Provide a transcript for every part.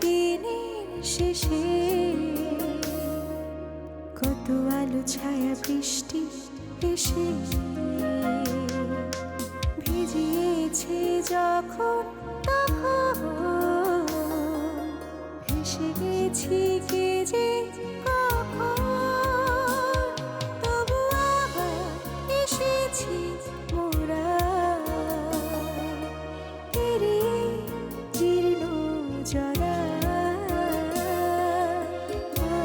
দিনের শেষে কত আলো ছায়া বৃষ্টি এসে ভিজিয়েছে যখন তখন ভেসে গেছি কে যে কখন, তবু আবার এসেছি মোরা পেরিয়ে জীর্ণ জরা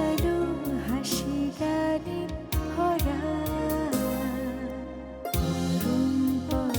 আলো হাসি গানে ভরা পরম্পরা।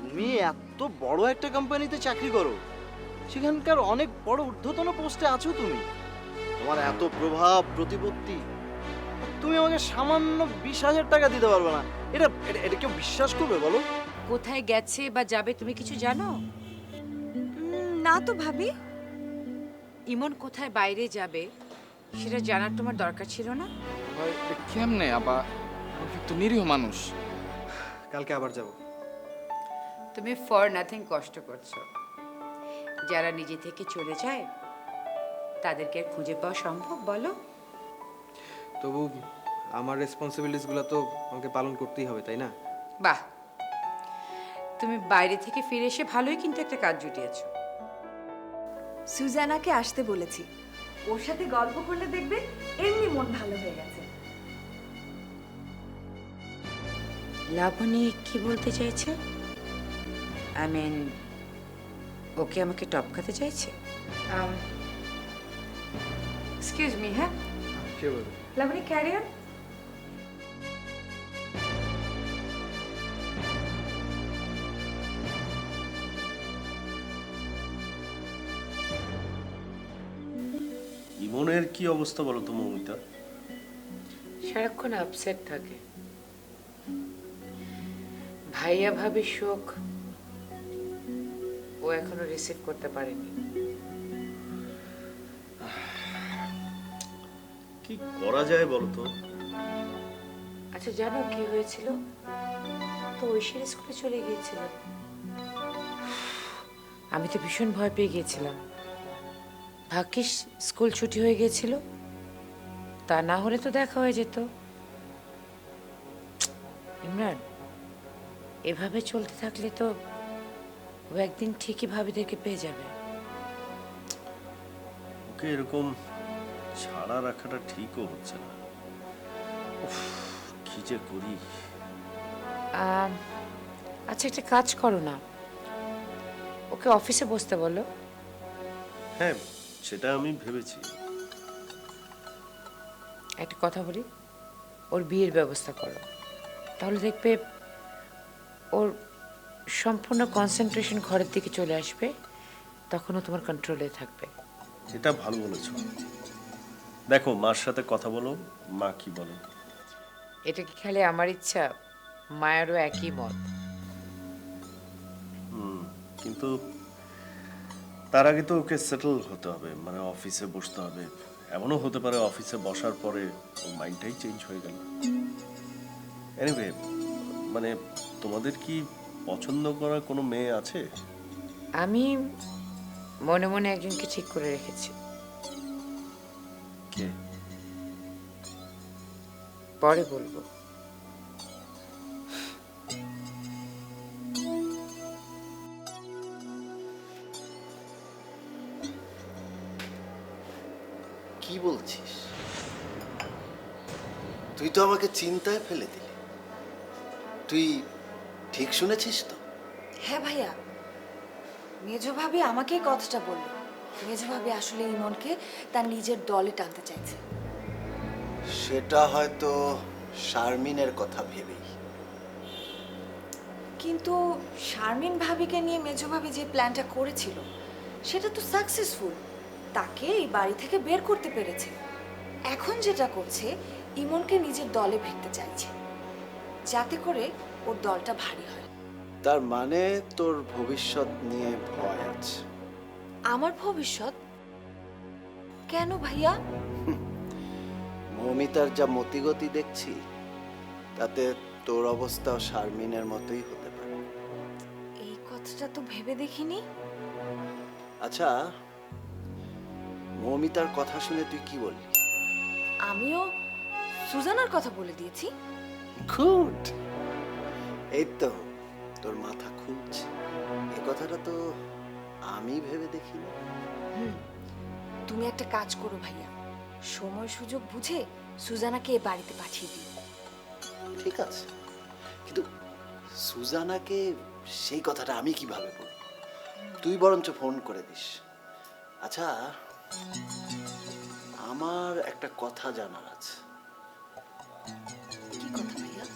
তুমি এত বড় একটা কোম্পানিতে চাকরি করো, সেখানকার অনেক বড় ঊর্ধ্বতন পোস্টে আছো তুমি, তোমার এত প্রভাব প্রতিপত্তি, তুমি আমাকে সামান্য 20,000 টাকা দিতে পারবে না? এটা এটা এটা কেউ বিশ্বাস করবে বলো? কোথায় গেছে বা যাবে তুমি কিছু জানো? না তো ভাবি। ইমন কোথায় বাইরে যাবে সেটা জানার তোমার দরকার ছিল না? ভাই এটা কেমনে আবার, রফিক তো নিরীহ মানুষ। কালকে আবার যাব। তুমি ফর নাথিং কষ্ট করছো। যারা নিজে থেকে চলে যায় তাদেরকে আর খুঁজে পাওয়া সম্ভব বলো? তবু আমার রেসপন্সিবিলিটিসগুলো তো আমাকে পালন করতেই হবে, তাই না? বাহ, তুমি বাইরে থেকে ফিরে এসে ভালোই কিন্তু একটা কাজ জুটিয়েছো। সুজানাকে আসতে বলেছি, ওর সাথে গল্প করলে দেখবে এমনি মন ভালো হয়ে গেছে। লাবণী কি বলতে চাইছে? আই মিন, ওকে আমাকে টপকাতে চাইছে? এক্সকিউজ মি, হ্যাঁ সে বলবে। Laboni, carry on. ইমনের কি অবস্থা বলো তো মৌমিতা? সারাক্ষণ আপসেট থাকে। ভাইয়া ভাবি শোক ও এখনো রিসিভ করতে পারেনি। কি করা যায় বলো তো? আচ্ছা, জানো কি হয়েছিল? তো ঐশীর স্কুলে চলে গিয়েছিল। আমি তো ভীষণ ভয় পেয়ে গিয়েছিলাম। ভাগ্যিস স্কুল ছুটি হয়ে গিয়েছিল, তা না হলে তো দেখা হয়ে যেত। ইমরান, এভাবে চলতে থাকলে তো ও একদিন ঠিকই ভাবিদেরকে পেয়ে যাবে। ওকে এরকম ছাড়া রাখাটা ঠিকও হচ্ছে না। উফ, কি যে করি। আচ্ছা, একটা কাজ করো না, ওকে অফিসে বসতে বলো। হ্যাঁ, সেটা আমি ভেবেছি। একটা কথা বলি, ওর বিয়ের ব্যবস্থা করো, তাহলে দেখবে ওর সম্পূর্ণ কনসেন্ট্রেশন ঘরের দিকে চলে আসবে, তখনও তোমার কন্ট্রোলে থাকবে। এটা ভালো বলেছো। দেখো, মার সাথে কথা বলো, মা কি বলে। এটা কি খালি আমার ইচ্ছা? মায়েরও একই মত। কিন্তু তার আগে তো ওকে সেটেল হতে হবে, মানে অফিসে বসতে হবে। এমনও হতে পারে অফিসে বসার পরে ওর মাইন্ডটাই চেঞ্জ হয়ে গেল। এনিওয়ে, মানে তোমাদের কি পছন্দ করা কোনো মেয়ে আছে? আমি মনে মনে একজনকে ঠিক করে রেখেছি। কে? পরে বলবো। কি বলছিস? তুই তো আমাকে চিন্তায় ফেলে দিলি। তুই ঠিক শুনেছিস তো? হ্যাঁ ভাইয়া, মেজো ভাবি আমাকে এই কথাটা বললো। মেজো ভাবি আসলে ইমনকে তার নিজের দলে টানতে চাইছে। সেটা হয়তো শারমিনের কথা ভেবেই। কিন্তু শারমিন ভাবিকে নিয়ে মেজো ভাবি যে প্ল্যানটা করেছিল সেটা তো সাকসেসফুল। তাকে এই বাড়ি থেকে বের করতে পেরেছে। এখন যেটা করছে, ইমনকে নিজের দলে ভিড়তে চাইছে, যাতে করে ওর দলটা ভারী হয়। তার মানে তোর ভবিষ্যৎ নিয়ে ভয় আছে? আমার ভবিষ্যৎ? কেন ভাইয়া? মৌমিতার যা মতিগতি দেখছি, তাতে তোর অবস্থাও শারমিনের মতোই হতে পারে। এই কথাটা তো ভেবে দেখিনি। আচ্ছা, মৌমিতার কথা শুনে তুই কি বললি? আমিও সুজানার কথা বলে দিয়েছি। গুড, এই তো তোর মাথা খুলছে। এ কথাটা তো আমি ভেবে দেখিনি। তুমি একটা কাজ করো ভাইয়া, সময় সুযোগ বুঝে সুজানাকে এ বাড়িতে পাঠিয়ে দিও। ঠিক আছে, কিন্তু সুজানাকে সেই কথাটা আমি কিভাবে বলবো? তুই বরঞ্চ ফোন করে দিস। আচ্ছা, আমার একটা কথা জানার আছে। কি কথা ভাইয়া?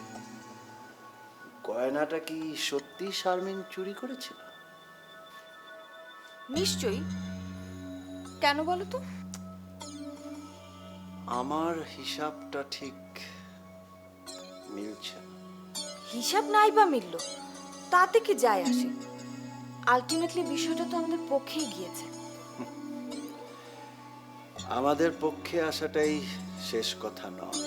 গয়নাটা কি সত্যি শারমিন চুরি করেছিল? নিশ্চয়ই। কেন বলো তো? আমার হিসাবটা ঠিক মিলছে না। হিসাব নাই বা মিলল, তাতে কি যায় আসে? আলটিমেটলি বিষয়টা তো আমাদের পক্ষেই গিয়েছে। আমাদের পক্ষে আসাটাই শেষ কথা নয়।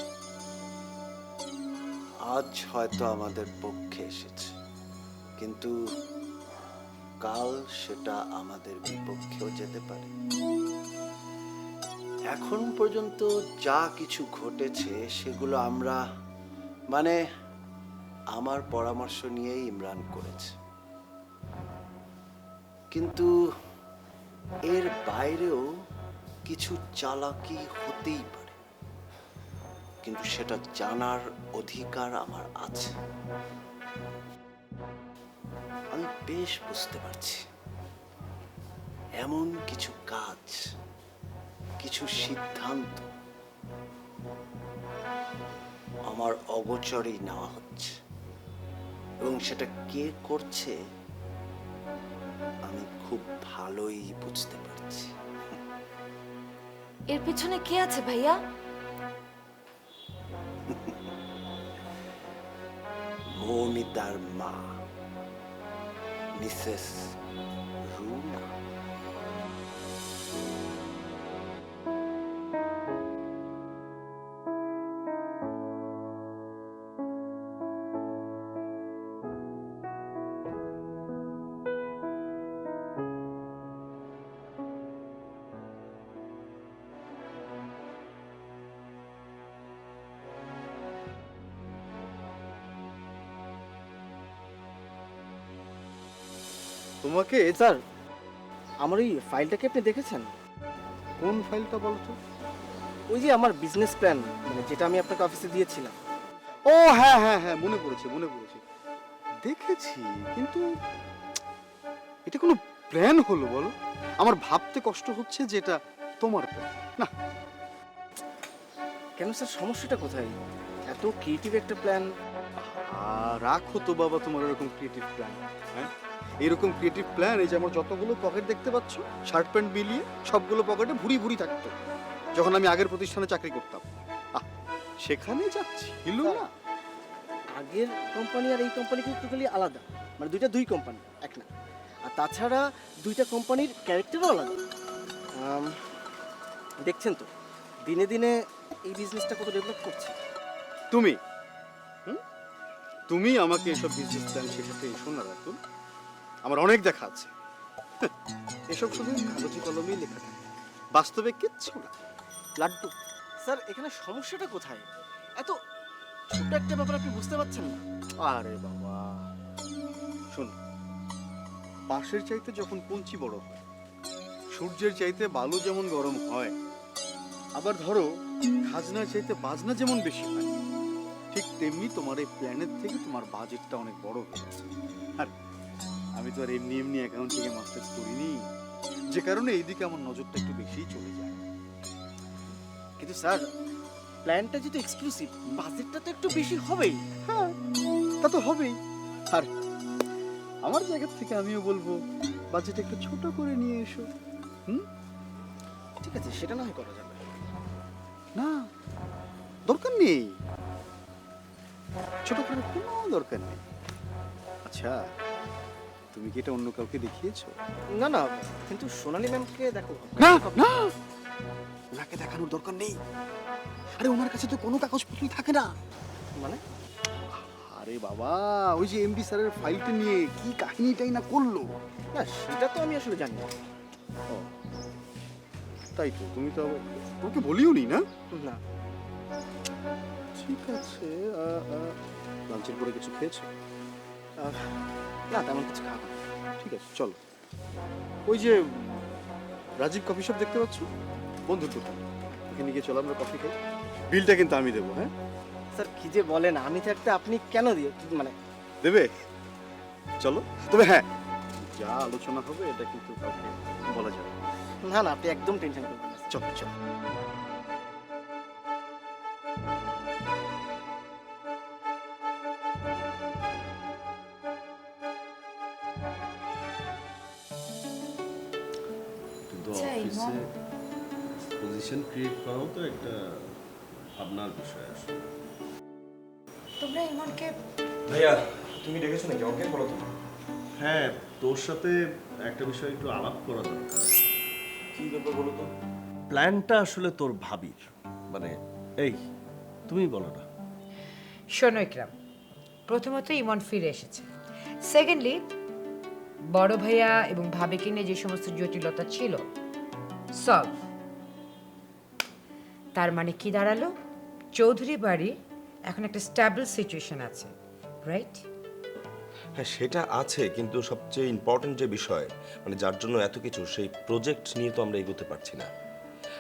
আজ হয়তো আমাদের পক্ষে এসেছে, কিন্তু কাল সেটা আমাদের বিপক্ষেও যেতে পারে। এখন পর্যন্ত যা কিছু ঘটেছে সেগুলো আমরা আমার পরামর্শ নিয়েই ইমরান করেছে, কিন্তু এর বাইরেও কিছু চালাকি হতেই পারে, কিন্তু সেটা জানার অধিকার আমার আছে। আমি বেশ বুঝতে পারছি এমন কিছু কাজ, কিছু সিদ্ধান্ত আমার অগোচরেই নেওয়া হচ্ছে, এবং সেটা কে করছে আমি খুব ভালোই বুঝতে পারছি। এর পিছনে কে আছে ভাইয়া? মৌমিতার মা, মিসেস রুনা। তোমাকে স্যার, আমার এই ফাইলটাকে আপনি দেখেছেন? কোন ফাইলটা বলতো? ওই যে আমার বিজনেস প্ল্যান, মানে যেটা আমি আপনাকে অফিসে দিয়েছিলাম। ও হ্যাঁ হ্যাঁ হ্যাঁ, মনে পড়েছে মনে পড়েছে, দেখেছি। কিন্তু এটা কোনো প্ল্যান হলো বলো? আমার ভাবতে কষ্ট হচ্ছে যে এটা তোমার প্ল্যান না। কেন স্যার, সমস্যাটা কোথায়? এত ক্রিয়েটিভ একটা প্ল্যান। রাখো তো বাবা তোমার এরকম ক্রিয়েটিভ প্ল্যান। হ্যাঁ, এরকম ক্রিয়েটিভ প্ল্যান, এই যে আমার যতগুলো পকেট দেখতে পাচ্ছ, শার্ট প্যান্ট মিলিয়ে সবগুলো পকেটে ভুরি ভুরি থাকতো যখন আমি আগের প্রতিষ্ঠানে চাকরি করতাম। সেখানে যাচ্ছি ছিল না। আগের কোম্পানি আর এই কোম্পানি কিন্তু টোটালি আলাদা, মানে দুই কোম্পানি, এক না। আর তাছাড়া দুইটা কোম্পানির ক্যারেক্টারও আলাদা। দেখছেন তো দিনে দিনে এই বিজনেসটা কত ডেভেলপ করছে। তুমি তুমি আমাকে এসব বিজনেস প্ল্যান শেখাতে এসো না রাতুল, আমার অনেক দেখা আছে। এসব শুধু কাগজি কলমেই লেখা থাকে, বাস্তবে কিচ্ছু না। লাড্ডু স্যার, এখানে সমস্যাটা কোথায়? এত ছোট একটা ব্যাপার আপনি বুঝতে পারছেন না? আরে বাবা শোন, পাশের চাইতে যখন পঞ্চি বড় হয়, সূর্যের চাইতে বালু যেমন গরম হয়, আবার ধরো খাজনার চাইতে বাজনা যেমন বেশি হয়, ঠিক তেমনি তোমার এই প্ল্যানের থেকে তোমার বাজেটটা অনেক বড় হয়ে গেছে। আর আমি তো আর এমনি এমনি অ্যাকাউন্টিং এ মাস্টার্স করিনি, যে কারণে এইদিকে আমার নজরটা একটু বেশিই চলে যায়। কিন্তু স্যার, প্ল্যানটা যেহেতু এক্সক্লুসিভ, বাজেটটা তো একটু বেশি হবেই। হ্যাঁ, তা তো হবেই। আর আমার জায়গা থেকে আমিও বলবো বাজেট একটু ছোট করে নিয়ে এসো। ঠিক আছে, সেটা না হয় করা যাবে। না, দরকার নেই, ছোট করার কোনো দরকার নেই। আচ্ছা, তুমি কি এটা অন্য কাউকে দেখিয়েছো? না না, কিন্তু সোনালী ম্যামকে দেখো। না না, ওনাকে দেখানোর দরকার নেই। আরে ওনার কাছে তো কোনো কাগজপত্রই থাকে না। মানে আরে বাবা, ওই যে এমডি স্যারের ফাইলটা নিয়ে কি কাহিনীটাই না করলো। না, সেটা তো আমি আসলে জানি না। ও, তাই তো, তুমি তো ওকে বলিও নি না? না, ঠিক আছে, লাঞ্চের পরে কিছু খেয়েছো? না তেমন কিছু খাওয়া হয়নি। ঠিক আছে, চলো। ওই যে রাজীব কফি শপ দেখতে পাচ্ছ, বন্ধুর দোকান, ওখানে গিয়ে চলো, আমরা কফি খাই। বিলটা কিন্তু আমি দেবো। হ্যাঁ, স্যার কি যে বলেন, আমি থাকতে আপনি কেন দিয়ে মানে দেবে? চলো। তবে হ্যাঁ, যা আলোচনা হবে এটা কিন্তু কাউকে বলা যাবে না। না না, আপনি একদম টেনশন করবেন না। চলো চলো। কিন্তু আচ্ছা, অফিসে পজিশন ক্রিয়েট করাও তো একটা ভাবনার বিষয় আসলে। তোমরা ইমনকে ভাইয়া তুমি ডেকেছো নাকি? আমাকে বলো তো। হ্যাঁ, তোর সাথে একটা বিষয় একটু আলাপ করা দরকার। কি ব্যাপার বলো তো? প্ল্যানটা আসলে তোর ভাবির, মানে এই তুমি বলো না। শোনো ইকরাম, প্রথমত ইমন ফিরে এসেছে, সেকেন্ডলি বড় ভাইয়া এবং ভাবিকে নিয়ে যে সমস্ত জটিলতা ছিল সলভ। তার মানে কি দাঁড়ালো, চৌধুরী বাড়ি এখন একটা স্ট্যাবল সিচুয়েশন আছে, রাইট? হ্যাঁ সেটা আছে, কিন্তু সবচেয়ে ইম্পর্টেন্ট যে বিষয় মানে যার জন্য এত কিছু, সেই প্রজেক্ট নিয়ে তো আমরা এগোতে পারছি না।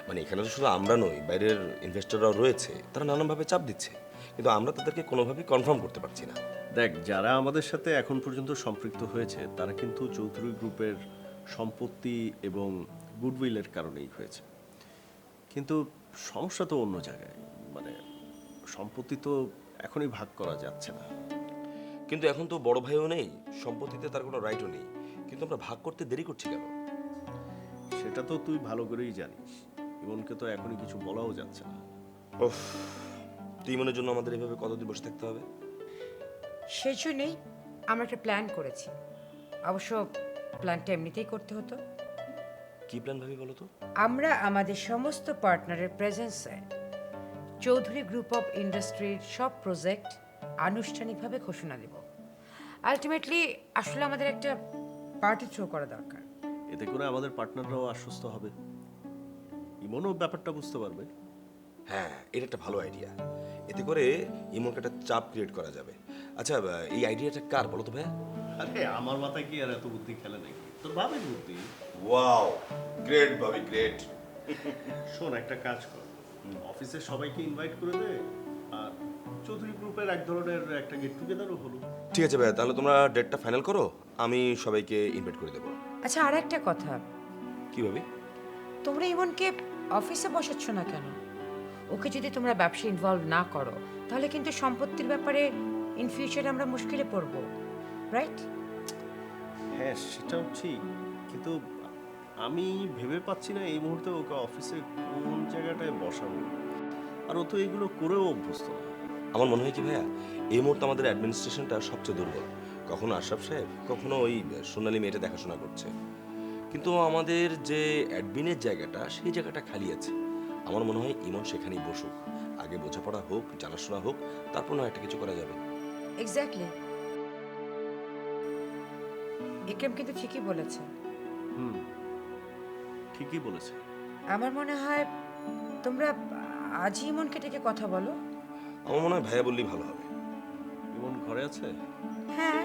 মানে এখানে তো শুধু আমরা নই, বাইরের ইনভেস্টররাও রয়েছে, তারা নানানভাবে চাপ দিচ্ছে, কিন্তু আমরা তাদেরকে কোনোভাবেই কনফার্ম করতে পারছি না। দেখ, যারা আমাদের সাথে এখন পর্যন্ত সম্পৃক্ত হয়েছে তারা কিন্তু চৌধুরী গ্রুপের সম্পত্তি এবং গুডউইলের কারণেই হয়েছে। কিন্তু সমস্যা তো অন্য জায়গায়, মানে সম্পত্তি তো এখনই ভাগ করা যাচ্ছে না। কিন্তু এখন তো বড় ভাইও নেই, সম্পত্তিতে তার কোনো রাইটও নেই, কিন্তু আমরা ভাগ করতে দেরি করছি কেন? সেটা তো তুই ভালো করেই জানিস, ইমনকে তো এখনই কিছু বলাও যাচ্ছে না। ওফ, তুই মনের জন্য আমাদের এভাবে কতদিন বসে থাকতে হবে? সেই জন্যই আমরা একটা প্ল্যান করেছি। অবশ্য প্ল্যানটা এমনিতেই করতে হতো। কি প্ল্যান ভাবি বলো তো? আমরা আমাদের সমস্ত পার্টনারের প্রেজেন্সে চৌধুরী গ্রুপ অফ ইন্ডাস্ট্রির সব প্রজেক্ট আনুষ্ঠানিকভাবে ঘোষণা দেব। আলটিমেটলি আসলে আমাদের একটা পার্টি থ্রো করা দরকার। এতে করে আমাদের পার্টনাররাও আশ্বস্ত হবে, ইমনও ব্যাপারটা বুঝতে পারবে। হ্যাঁ, এটা একটা ভালো আইডিয়া। এতে করে ইমনকে একটা চাপ ক্রিয়েট করা যাবে। আচ্ছা, এই আইডিয়াটা কার বলো তো ভাইয়া? আরে আমার মাথায় কি আর এত বুদ্ধি খেলে নাকি, তোর ভাবের বুদ্ধি। ওয়াও, গ্রেট ভাবি, গ্রেট। শোন, একটা কাজ কর, অফিসের সবাইকে ইনভাইট করে দে, আর চৌধুরী গ্রুপের এক ধরনের একটা গেট টুগেদারও হলো। ঠিক আছে ভাইয়া, তাহলে তোমরা ডেটটা ফাইনাল করো, আমি সবাইকে ইনভাইট করে দেবো। আচ্ছা, আর একটা কথা, কি ভাবি? তোমরা ইমনকে অফিসে বসাচ্ছ না কেন? ওকে যদি তোমরা ব্যবসায় ইনভলভ না করো তাহলে কিন্তু সম্পত্তির ব্যাপারে ইন ফিউচারে আমরা মুশকিলে পড়বো, রাইট? হ্যাঁ সেটাও ঠিক, কিন্তু আমি ভেবে পাচ্ছি না এই মুহূর্তে ওকে অফিসে কোন জায়গাটায় বসাবো, আর ও তো এগুলো করেও অভ্যস্ত না। আমার মনে হয় কি ভাইয়া, এই মুহূর্তে আমাদের অ্যাডমিনিস্ট্রেশনটা সবচেয়ে দুর্বল। কখনো আশরাফ সাহেব, কখনো ওই সোনালী মেয়েটা দেখাশোনা করছে, কিন্তু আমাদের যে অ্যাডমিনের জায়গাটা, সেই জায়গাটা খালি আছে। আমার মনে হয় ইমন সেখানেই বসুক, আগে বোঝাপড়া হোক, জানাশোনা হোক, তারপর না একটা কিছু করা যাবে। এক্স্যাক্টলি, ইকরাম কিন্তু ঠিকই বলেছে। ঠিকই বলেছে। আমার মনে হয় তোমরা আজই ইমনকে ডেকে কথা বলো। আমার মনে হয় ভাইয়া বললেই ভালো হবে। ইমন ঘরে আছে? হ্যাঁ,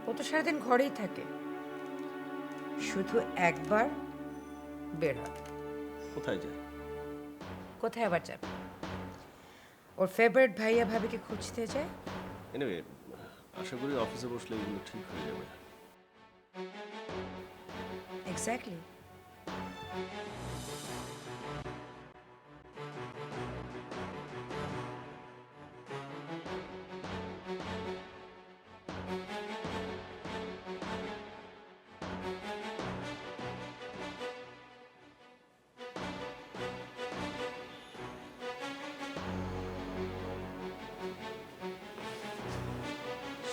ও তো সারাদিন ঘরেই থাকে, শুধু একবার বের হয়। কোথায় যায়? কোথায় আবার যাবে? ওর ফেভারিট ভাইয়া ভাবিকে খুঁজতে যায়। এনিওয়ে, আশা করি অফিসে বসলে এগুলো ঠিক হয়ে যাবে। এক্স্যাক্টলি।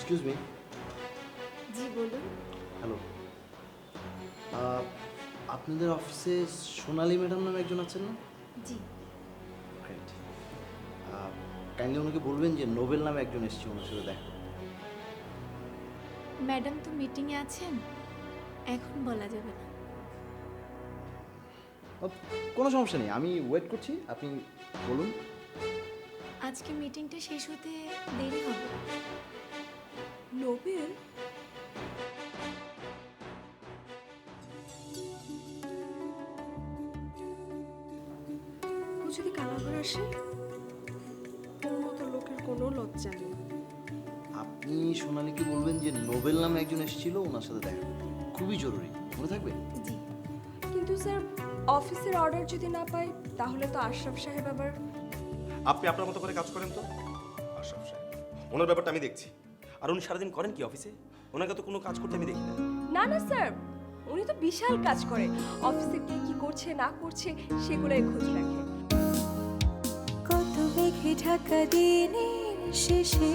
Excuse me. জি বলুন। হ্যালো, আপনাদের অফিসে সোনালী ম্যাডাম নামে একজন আছেন না? জি। গ্রেট। কাইন্ডলি ওনাকে বলবেন যে নোবেল নামে একজন এসেছে, ওনার সাথে দেখা করতে। ম্যাডাম তো মিটিংয়ে আছেন, এখন বলা যাবে না। কোনো সমস্যা নেই, আমি ওয়েট করছি, আপনি বলুন। আজকে মিটিংটা শেষ হতে দেরি হবে। নোবেল? ও যদি কালাবার আসে, ওর মতো লোকের কোনো লজ্জা নেই। আপনি সোনালীকে বলবেন যে নোবেল নামে একজন এসেছিল, ওনার সাথে দেখা করতে, খুবই জরুরি, মনে থাকবে? জি। কিন্তু স্যার, অফিসের অর্ডার যদি না পাই তাহলে তো আশরাফ সাহেব আবার। আপনি আপনার মতো করে কাজ করেন তো। আশরাফ সাহেব, ওনার ব্যাপারটা আমি দেখছি। আর উনি সারাদিন করেন কি অফিসে? ওনাকে তো কোনো কাজ করতে আমি দেখি না। না না স্যার, উনি তো বিশাল কাজ করে, অফিসে কে কি করছে না করছে সেগুলোই খোঁজ রাখে। কত মেঘে ঢাকা দিনের শেষে,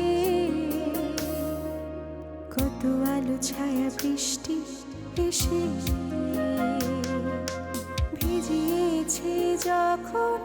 কত আলো ছায়া বৃষ্টি এসে ভিজিয়েছে যখন